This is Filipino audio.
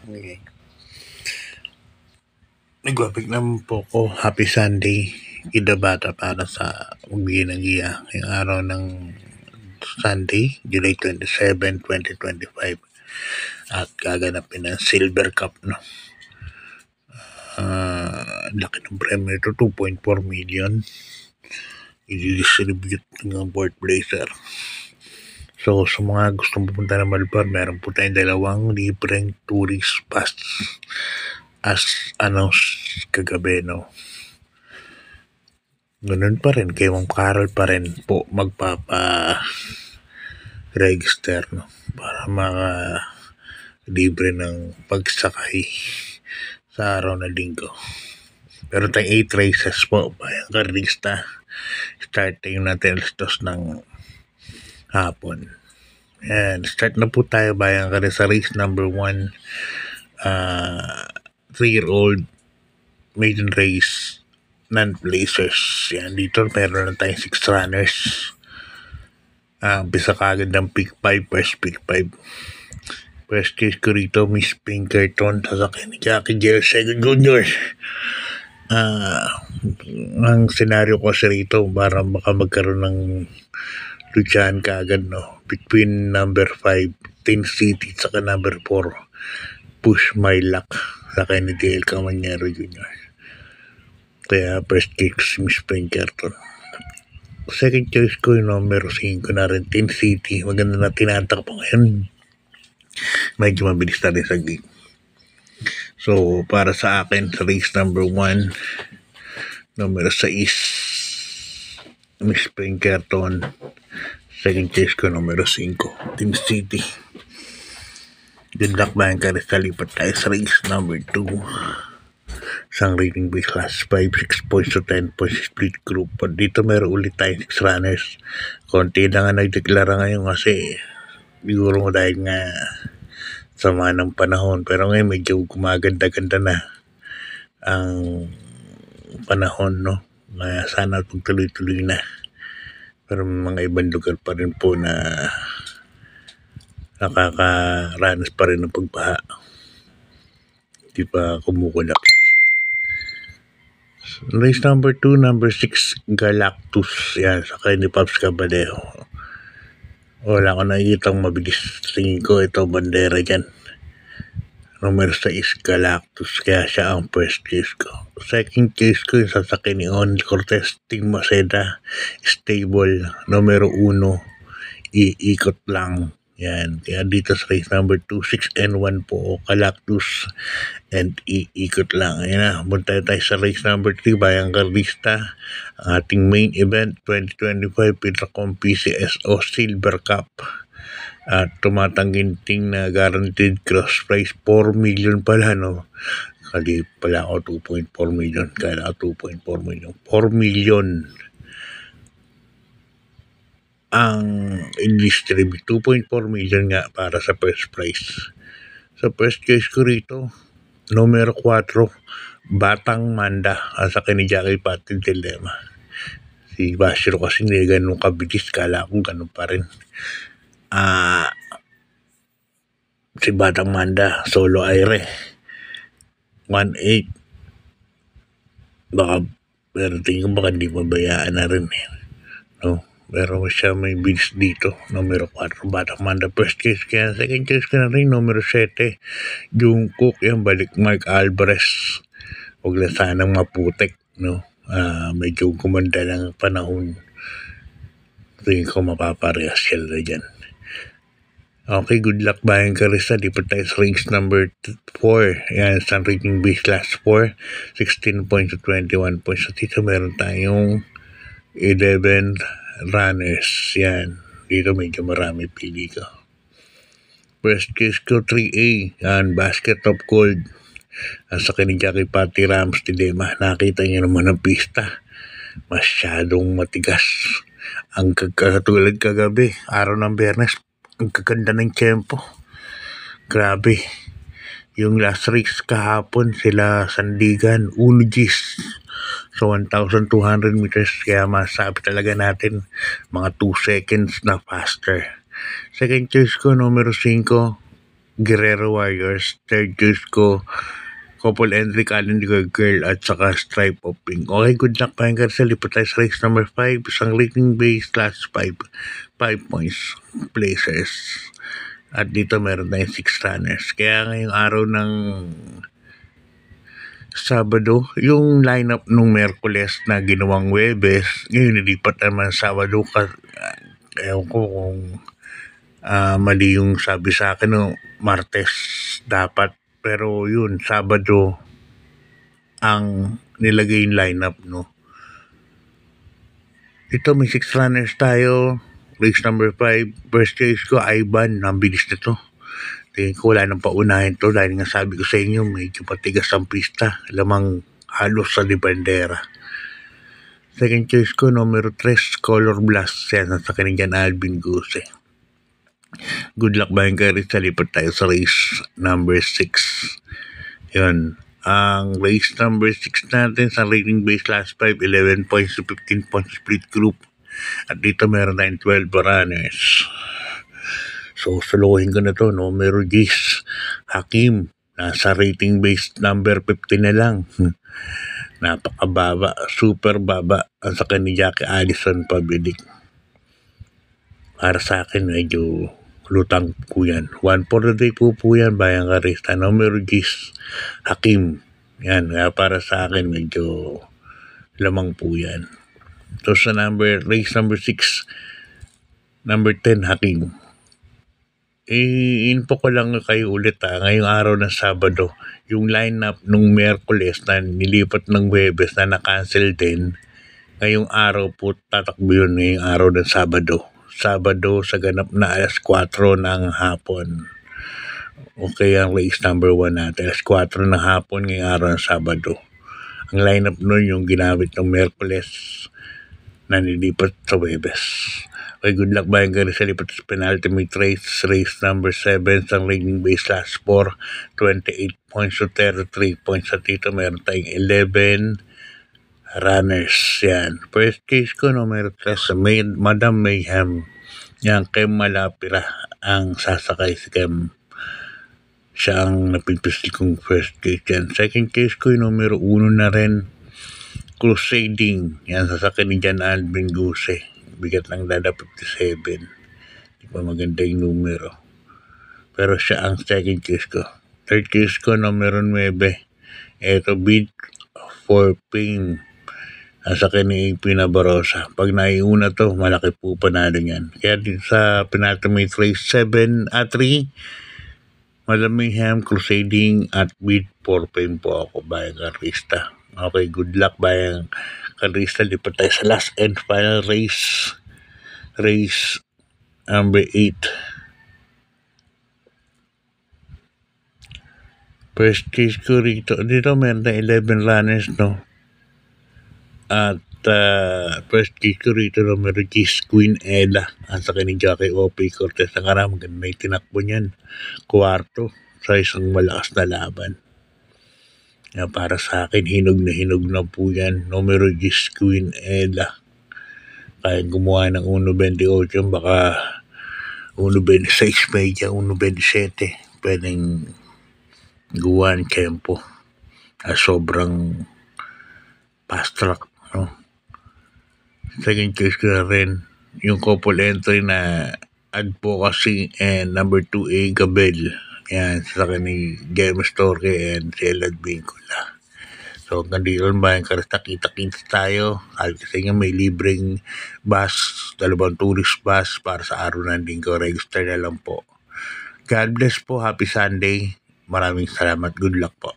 Okay. Nagbabalik naman po ko. Happy Sunday. Ida Bata para sa magbigay ng giya. Yung araw ng Sunday, July 27, 2025. At gaganapin ng Silver Cup, no? Laki ng premyo ito, 2.4 million. I-distribute ng Port Blazer. So, sa mga gustong pupunta ng Malbar, meron po tayong 2 libreng tourist pass as announced kagabi, no? Ganun pa rin, kay Ma'am Carol pa rin po magpapa-register, no? Para libre ng pagsakay sa araw na linggo. Pero tayong 8 races po, bayang karlista. Start time natin alas 2 ng hapon. And start na po tayo bayang karlista sa race number 1. 3-year-old maiden race non-placers. Yan, dito meron na tayong 6 runners. Bisa kagad ng pick 5, first pick 5. First case ko rito, Miss Pinkerton, sasakyan ni Jackie Jill Jr. Ang senaryo ko sa rito, para baka magkaroon ng lutsyahan kaagad, no? Between number 5, Tin City, saka number 4, Push My Luck, saka ni Dale Camanero Jr. Kaya first case Miss Pinkerton. Second choice ko yung numero 5 na rin, Tin City. Maganda na tinatak pa ngayon. Medyo mabilis na rin sa gate. So, para sa akin, sa race number 1, numero 6, Miss Pinkerton. Second choice ko, numero 5, Tin City. Good luck ba yung karista? Lipat tayo sa race number 2. Isang rating by class 5, 6 points to 10 points split group. But dito meron ulit tayo 6 runners. Konti na nga nagdeklara ngayon kasi siguro mo dahil nga sama ng panahon. Pero ngayon medyo gumaganda-ganda na ang panahon, no? Kaya sana pagtuloy-tuloy na. Pero may mga ibang lugar pa rin po na nakakaranas pa rin ng pagbaha. Di pa kumukulak. Race number 2, number 6, Galactus. Yan, sa kay ni Pops Caballero. Wala ko nakikitang mabilis. Tingin ko ito bandera dyan. Number 6, Galactus. Kaya siya ang first case ko. Second case ko yung sasakyan ni On Cortez Team Maceda Stable. Numero 1, iikot lang. Yan. Kaya dito sa race number 2, 6N1 po, Galactus and iikot lang. Ayan na, punta tayo sa race number 3, Bayang Carlista. Ang ating main event 2025 Pinracom PCSO Silver Cup. At tumatangginting na guaranteed cross price 4 million pala, no? Kali pala ako 2.4 million. Kaya ako 2.4 million. 4 million ang in-distribute. 2.4 million nga para sa first prize. Sa first case ko rito, numero 4, Batang Manda, sa ni Jackie Patil Dilema. Si Bashiro kasi hindi ganun kabilis, kala ko ganun pa rin. Si Batang Manda, solo aire, 1.8. Baka, pero tingin ko baka hindi mabayaan na rin, no? Pero siya may bids dito, numero 4, Batang Manda, first case. Kaya second case ko na rin, numero 7, Jungkook, yung balik Mark Alvarez. Huwag na sanang maputik, no? Medyo gumanda ng panahon. Tingin ko mapaparehas siya na dyan. Okay, good luck Bayang Carlista. Di pa tayo sa race number 4. Yan, sa rating base class 4, 16 points to 21 points. So dito meron tayong 11 runners. Yan, dito medyo marami pili ko. First case ko 3A, yan, Basket of Gold. Sa kini Jackie Pati Rams Dilema. Nakita niyo naman ang pista, masyadong matigas. Ang katulad kagabi, araw ng Biyernes, ang kaganda ng tempo. Grabe. Yung last race kahapon, sila Sandigan, Ulugis. So 1,200 meters, kaya masabi talaga natin mga 2 seconds na faster. Second choice ko, numero 5, Guerrero Warriors. Third choice ko, couple entry calendar girl at saka stripe of pink. Okay, good luck pa yung sa lipat tayo sa race number 5. Isang rating base last 5 points places. At dito meron tayong 6 runners. Kaya ngayong araw ng Sabado, yung lineup nung Merkules na ginawang Webes, ngayon nilipat naman Sabado ewan ko kung mali yung sabi sa akin no, Martes dapat. Pero yun, Sabado ang nilagay yung lineup, no. Ito may 6 runners tayo. Race number 5. First race ko, Ivan. Ang bilis na to. Tingin ko wala nang paunahin to dahil nga sabi ko sa inyo medyo patigas ang pista, lamang halos sa Libandera. Second choice ko, numero 3, Color Blast. Yan, sa kanina Alvin Guse. Good luck ba yung kayo sa lipat tayo sa race number 6. Yun. Ang race number 6 natin sa rating base last 5, 11 points to 15 points split group. At dito meron tayong 12 runners. So, suluhin ko na to, numero 10, Hakim. Nasa rating base number 50 na lang. Napakababa, super baba ang sa ni Jackie Allison pabilik. Para sa akin, medyo lutang po yan. 1 for the day po yan, bayang karista. Numero 10, Hakim. Yan, kaya para sa akin, medyo lamang po yan. So, sa race number 6, number 10, Hakim. Info ko lang kayo ulit ngayong araw ng Sabado, yung lineup nung Merkules na nilipat ng Webes na na-cancel din, ngayong araw po tatakbo yun ngayong araw ng Sabado. Sabado sa ganap na alas 4 ng hapon. Okay, ang race number 1 natin, alas 4 ng hapon ngayong araw ng Sabado. Ang lineup nun yung ginamit ng Merkules na nilipat sa Webes. Okay, good luck ba yung gano'n sa lipat sa penultimate race number 7 sa rating base last 4, 28 points to 33 points. At dito meron tayong 11 runners. Yan. First case ko, numero 3, Madam Mayhem. Yan, Kem Malapira ang sasakay si Kem. Siya ang napipisil kong first case yan. Second case ko, yung numero 1 na rin, Crusading. Yan, sasakay ni Jan Alvin Guse. Bigat lang dada 57. Di pa maganda yung numero. Pero siya ang second case ko. Third case ko, numero 9. Ito, Beat for Pain. Nasa ni AP Nabarosa. Pag naiuna to, malaki po panalo yan. Kaya dito sa penultimate race 3, Madam Mayhem, Crusading at Beat for Pain po ako, bayang karista. Okay, good luck bayang karista. Lipat tayo sa last and final race. Race number 8. First case ko rito. Dito meron na 11 runners, no? At first case ko rito, numero 10, Queen Ella. Ang sa ni Jackie O.P. Cortez. Ang karama, maganda yung tinakbo niyan. Kwarto sa isang malakas na laban. Yan, para sa akin, hinog na po yan. Numero 10, Queen Ella. Kaya gumawa ng 1.28, baka 1.26 media, 1.27. Pwedeng gawa ng tempo. Sobrang fast track, no? Second case ko na rin, yung couple entry na Advocacy and number 2A, Gabel. Yan, sa ni James Torre and si Elad Vincula. So, hanggang dito ba yung karista, kita-kita tayo. Sabi ko sa inyo, may libreng bus, 2 tourist bus para sa araw ng linggo. Register na lang po. God bless po. Happy Sunday. Maraming salamat. Good luck po.